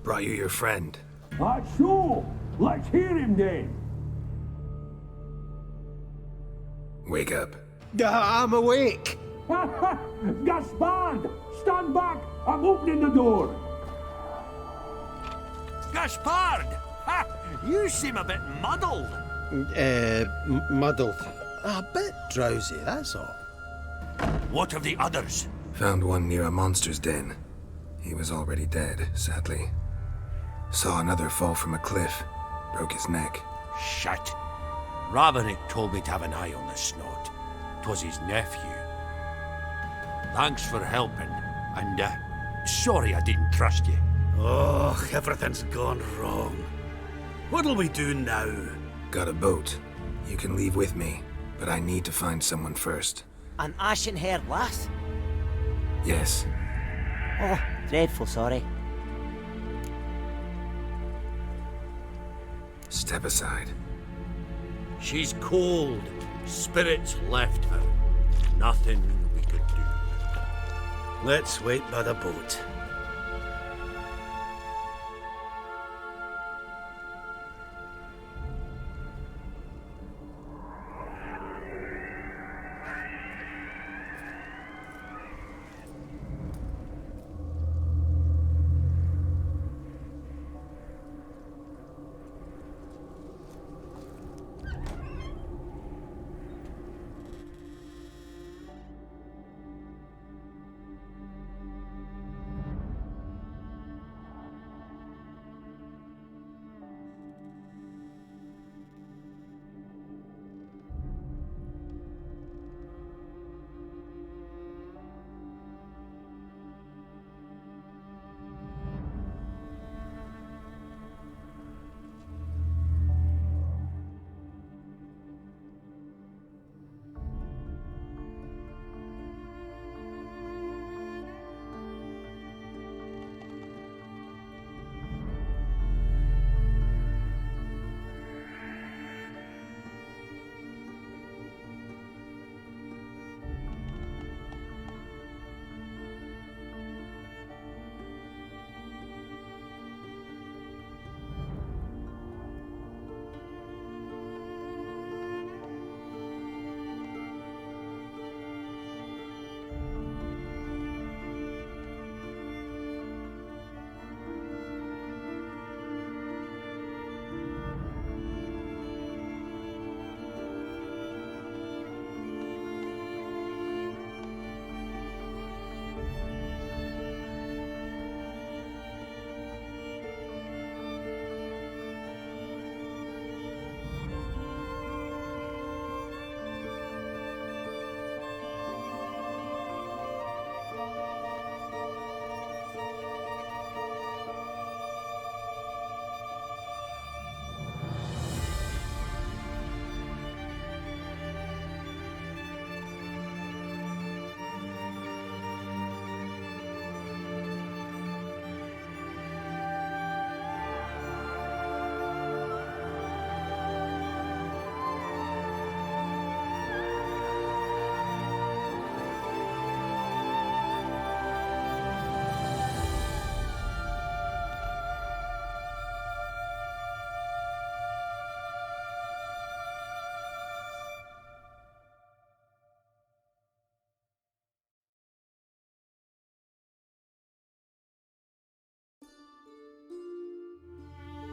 Brought you your friend. So, let's hear him then. Wake up. I'm awake. Gaspard! Stand back! I'm opening the door! Gaspard! Ha! You seem a bit muddled. Muddled. A bit drowsy, that's all. What of the others? Found one near a monster's den. He was already dead, sadly. Saw another fall from a cliff. Broke his neck. Shit. Ravenik told me to have an eye on the snot. 'Twas his nephew. Thanks for helping, and sorry I didn't trust you. Oh, everything's gone wrong. What'll we do now? Got a boat. You can leave with me, but I need to find someone first. An ashen-haired lass? Yes. Oh, dreadful sorry. Step aside. She's cold. Spirits left her. Nothing we could do. Let's wait by the boat.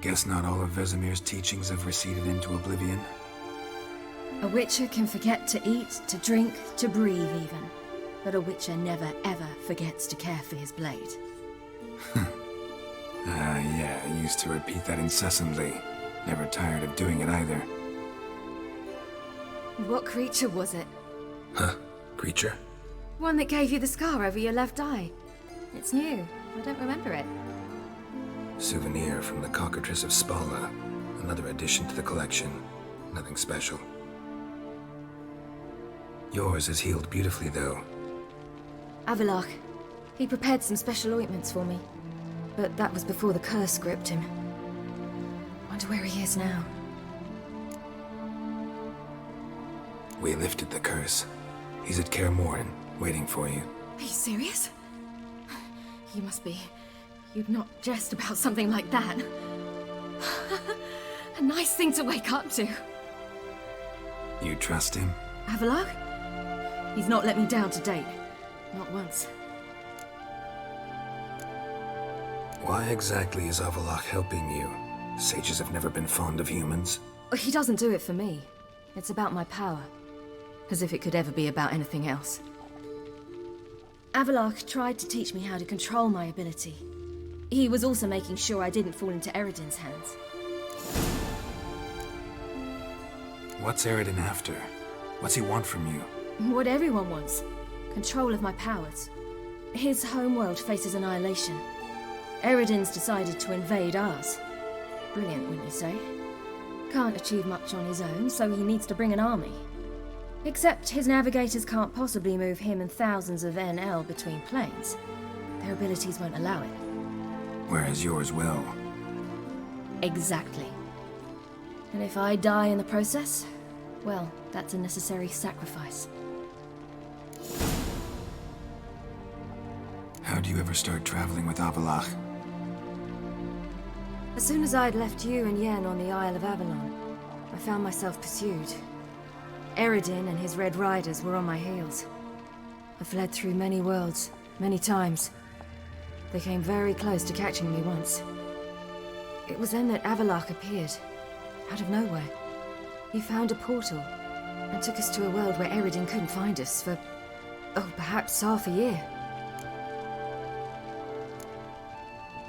Guess not all of Vesemir's teachings have receded into oblivion. A witcher can forget to eat, to drink, to breathe even. But a witcher never ever forgets to care for his blade. Yeah, I used to repeat that incessantly. Never tired of doing it either. What creature was it? Huh? Creature? One that gave you the scar over your left eye. It's new. I don't remember it. Souvenir from the Cockatrice of Spala. Another addition to the collection. Nothing special. Yours is healed beautifully, though. Avalok. He prepared some special ointments for me. But that was before the curse gripped him. Wonder where he is now. We lifted the curse. He's at Kaer Morhen, waiting for you. Are you serious? You must be You'd not jest about something like that. A nice thing to wake up to. You trust him? Avalok? He's not let me down to date. Not once. Why exactly is Avalok helping you? Sages have never been fond of humans. He doesn't do it for me. It's about my power. As if it could ever be about anything else. Avalok tried to teach me how to control my ability. He was also making sure I didn't fall into Eredin's hands. What's Eredin after? What's he want from you? What everyone wants. Control of my powers. His homeworld faces annihilation. Eredin's decided to invade ours. Brilliant, wouldn't you say? Can't achieve much on his own, so he needs to bring an army. Except his navigators can't possibly move him and thousands of NL between planes. Their abilities won't allow it. Whereas yours will. Exactly. And if I die in the process, well, that's a necessary sacrifice. How'd you ever start traveling with Avalok? As soon as I'd left you and Yen on the Isle of Avalon, I found myself pursued. Eredin and his Red Riders were on my heels. I fled through many worlds, many times. They came very close to catching me once. It was then that Avalok appeared, out of nowhere. He found a portal, and took us to a world where Eredin couldn't find us for, perhaps half a year.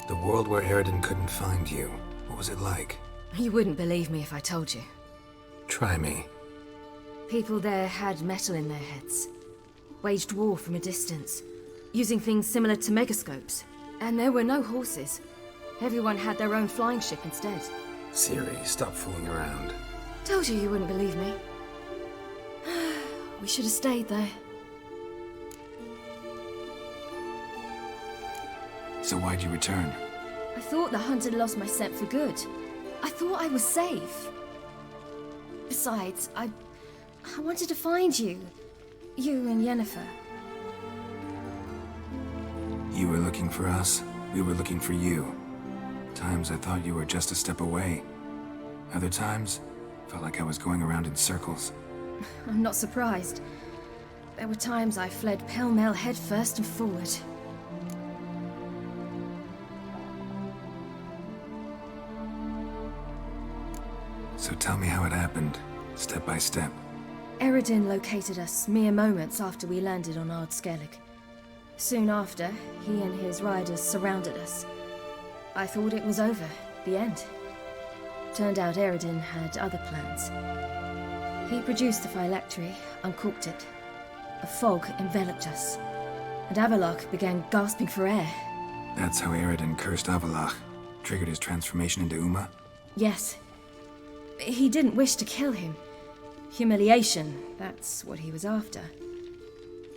The world where Eredin couldn't find you. What was it like? You wouldn't believe me if I told you. Try me. People there had metal in their heads. Waged war from a distance, using things similar to megascopes. And there were no horses. Everyone had their own flying ship instead. Ciri, stop fooling around. Told you you wouldn't believe me. We should have stayed there. So why'd you return? I thought the hunt had lost my scent for good. I thought I was safe. Besides, I wanted to find you. You and Yennefer. You were looking for us. We were looking for you. Times I thought you were just a step away. Other times, felt like I was going around in circles. I'm not surprised. There were times I fled pell-mell headfirst and forward. So tell me how it happened, step by step. Eredin located us mere moments after we landed on Ard Skellig. Soon after, he and his riders surrounded us. I thought it was over, the end. Turned out Eredin had other plans. He produced the phylactery, uncorked it. A fog enveloped us, and Avalok began gasping for air. That's how Eredin cursed Avalok, triggered his transformation into Uma? Yes. He didn't wish to kill him. Humiliation, that's what he was after.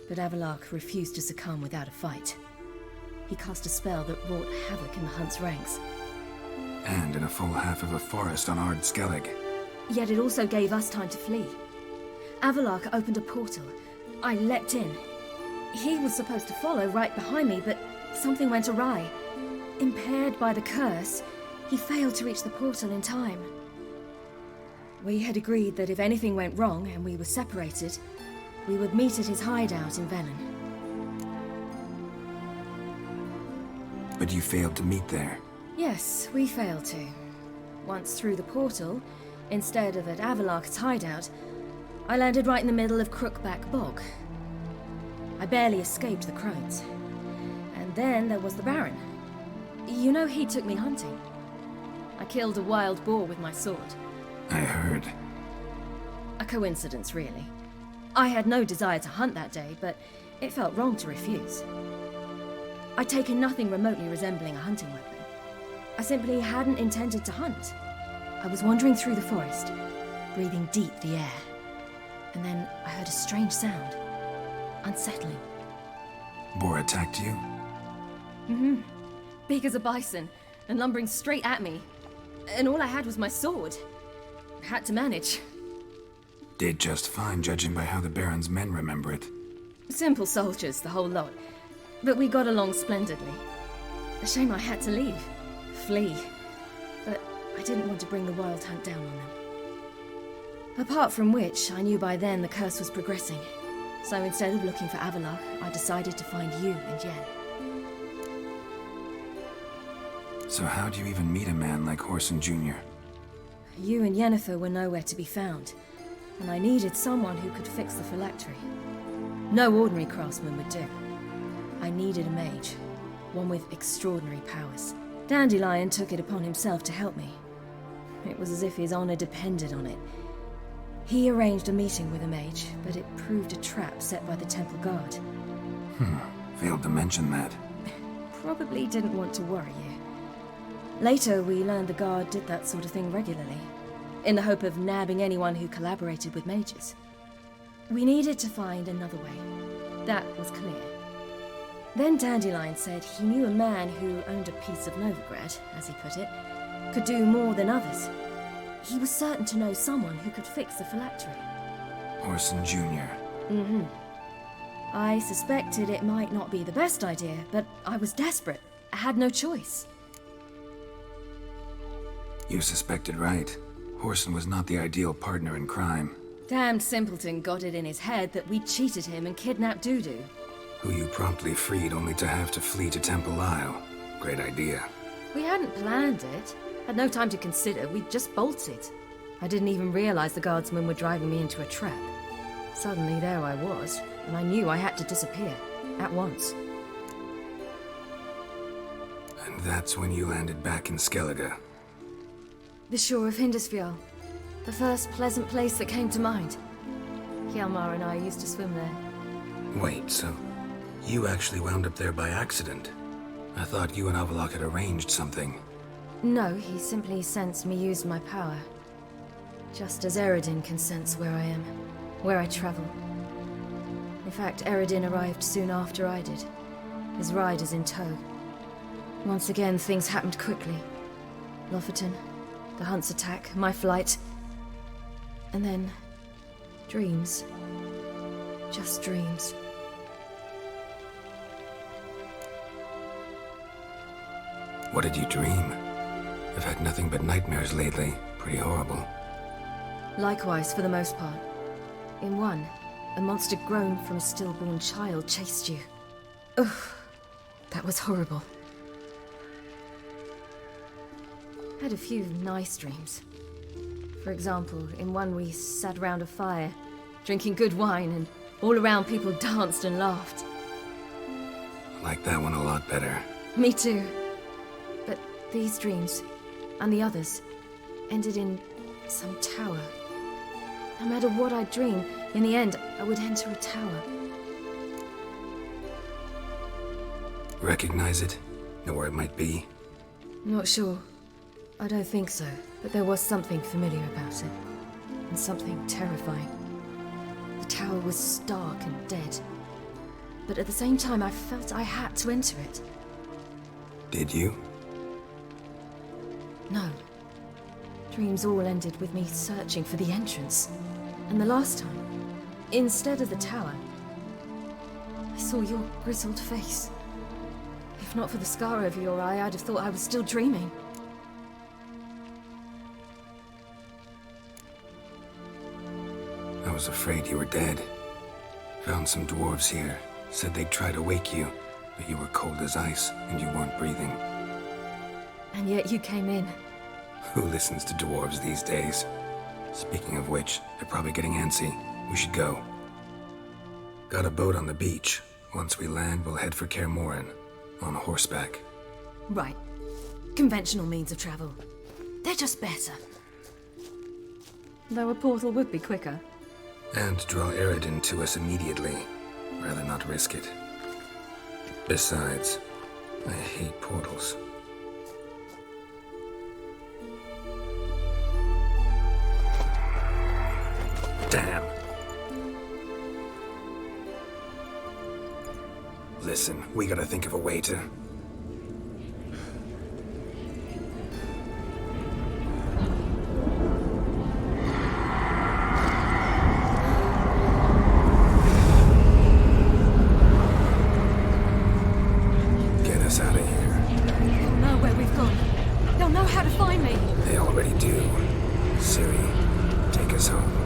But Avalok refused to succumb without a fight. He cast a spell that wrought havoc in the hunt's ranks. And in a full half of a forest on Ard Skellig. Yet it also gave us time to flee. Avalok opened a portal. I leapt in. He was supposed to follow right behind me, but something went awry. Impaired by the curse, he failed to reach the portal in time. We had agreed that if anything went wrong and we were separated, we would meet at his hideout in Velen. But you failed to meet there. Yes, we failed to. Once through the portal, instead of at Avalok's hideout, I landed right in the middle of Crookback Bog. I barely escaped the crones. And then there was the Baron. You know, he took me hunting. I killed a wild boar with my sword. I heard. A coincidence, really. I had no desire to hunt that day, but it felt wrong to refuse. I'd taken nothing remotely resembling a hunting weapon. I simply hadn't intended to hunt. I was wandering through the forest, breathing deep the air. And then I heard a strange sound. Unsettling. Boar attacked you? Mm-hmm. Big as a bison, and lumbering straight at me. And all I had was my sword. Had to manage. Did just fine, judging by how the Baron's men remember it. Simple soldiers, the whole lot. But we got along splendidly. A shame I had to leave. Flee. But I didn't want to bring the Wild Hunt down on them. Apart from which, I knew by then the curse was progressing. So instead of looking for Avallac'h, I decided to find you and Yen. So how'd you even meet a man like Whoreson Jr.? You and Yennefer were nowhere to be found, and I needed someone who could fix the phylactery. No ordinary craftsman would do. I needed a mage, one with extraordinary powers. Dandelion took it upon himself to help me. It was as if his honor depended on it. He arranged a meeting with a mage, but it proved a trap set by the temple guard. Failed to mention that. Probably didn't want to worry you. Later, we learned the guard did that sort of thing regularly, in the hope of nabbing anyone who collaborated with mages. We needed to find another way. That was clear. Then Dandelion said he knew a man who owned a piece of Novigrad, as he put it, could do more than others. He was certain to know someone who could fix the phylactery. Whoreson Jr. I suspected it might not be the best idea, but I was desperate. I had no choice. You suspected right. Whoreson was not the ideal partner in crime. Damned simpleton got it in his head that we cheated him and kidnapped Dudu. Who you promptly freed only to have to flee to Temple Isle. Great idea. We hadn't planned it. Had no time to consider. We just bolted. I didn't even realize the guardsmen were driving me into a trap. Suddenly there I was, and I knew I had to disappear. At once. And that's when you landed back in Skellige. The shore of Hindisfjall. The first pleasant place that came to mind. Hjalmar and I used to swim there. Wait, so you actually wound up there by accident? I thought you and Avallac'h had arranged something. No, he simply sensed me use my power. Just as Eredin can sense where I am, where I travel. In fact, Eredin arrived soon after I did, his riders in tow. Once again, things happened quickly. Lofoten, the Hunt's attack, my flight. And then, dreams. Just dreams. What did you dream? I've had nothing but nightmares lately. Pretty horrible. Likewise, for the most part. In one, a monster grown from a stillborn child chased you. Ugh, that was horrible. Had a few nice dreams. For example, in one we sat around a fire, drinking good wine, and all around people danced and laughed. I like that one a lot better. Me too. But these dreams, and the others, ended in some tower. No matter what I dream, in the end, I would enter a tower. Recognize it? Know where it might be? Not sure. I don't think so, but there was something familiar about it. And something terrifying. The tower was stark and dead. But at the same time, I felt I had to enter it. Did you? No. Dreams all ended with me searching for the entrance. And the last time, instead of the tower, I saw your grizzled face. If not for the scar over your eye, I'd have thought I was still dreaming. I was afraid you were dead. Found some dwarves here. Said they'd try to wake you, but you were cold as ice and you weren't breathing. And yet you came in. Who listens to dwarves these days? Speaking of which, they're probably getting antsy. We should go. Got a boat on the beach. Once we land, we'll head for Kaer Morhen. On horseback. Right. Conventional means of travel. They're just better. Though a portal would be quicker. And draw Eredin to us immediately. Rather not risk it. Besides, I hate portals. Damn. Listen, we gotta think of a way to... Get us out of here. already do. Ciri, take us home.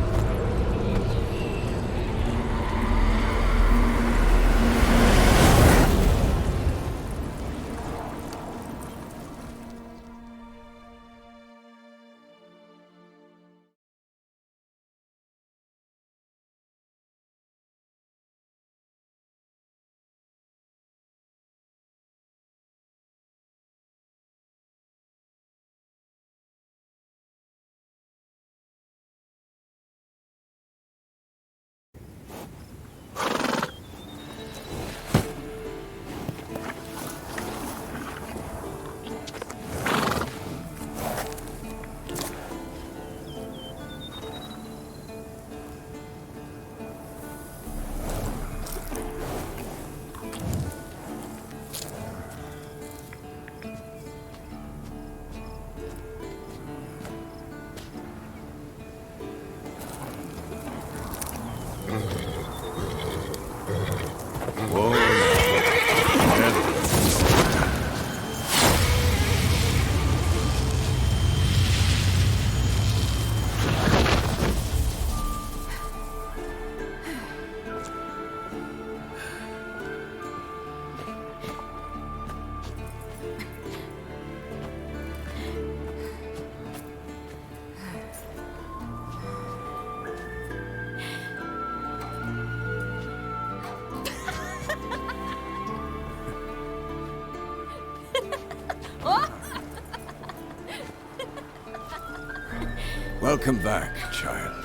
Welcome back, child.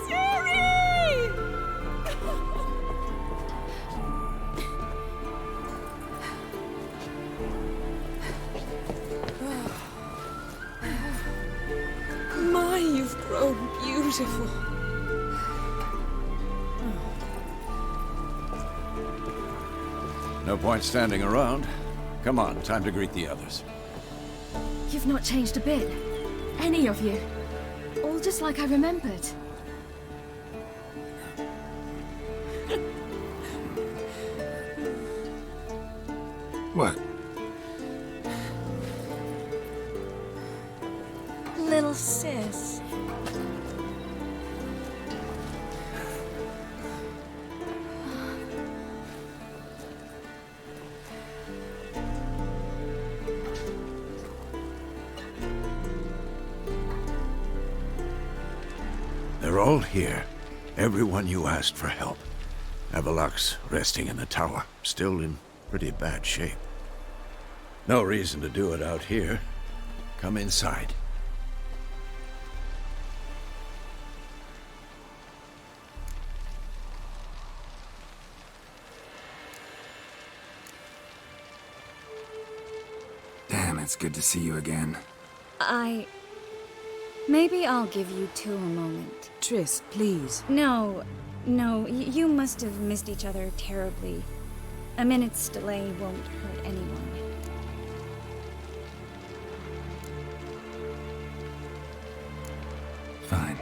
Ciri! My, you've grown beautiful. No point standing around. Come on, time to greet the others. You've not changed a bit. Any of you. All just like I remembered. What? Little sis. They're all here. Everyone you asked for help. Avalok's resting in the tower, still in pretty bad shape. No reason to do it out here. Come inside. Damn, it's good to see you again. Maybe I'll give you two a moment. Triss, please. No, you must have missed each other terribly. A minute's delay won't hurt anyone. Fine.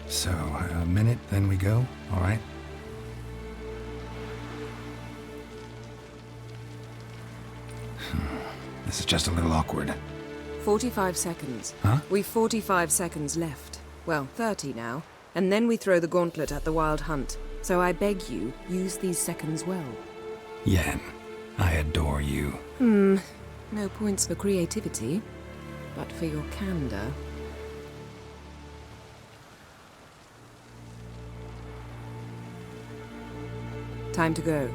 So, a minute, then we go, all right? This is just a little awkward. 45 seconds. Huh? We've 45 seconds left. Well, 30 now. And then we throw the gauntlet at the Wild Hunt. So I beg you, use these seconds well. Yen, I adore you. No points for creativity, but for your candor. Time to go.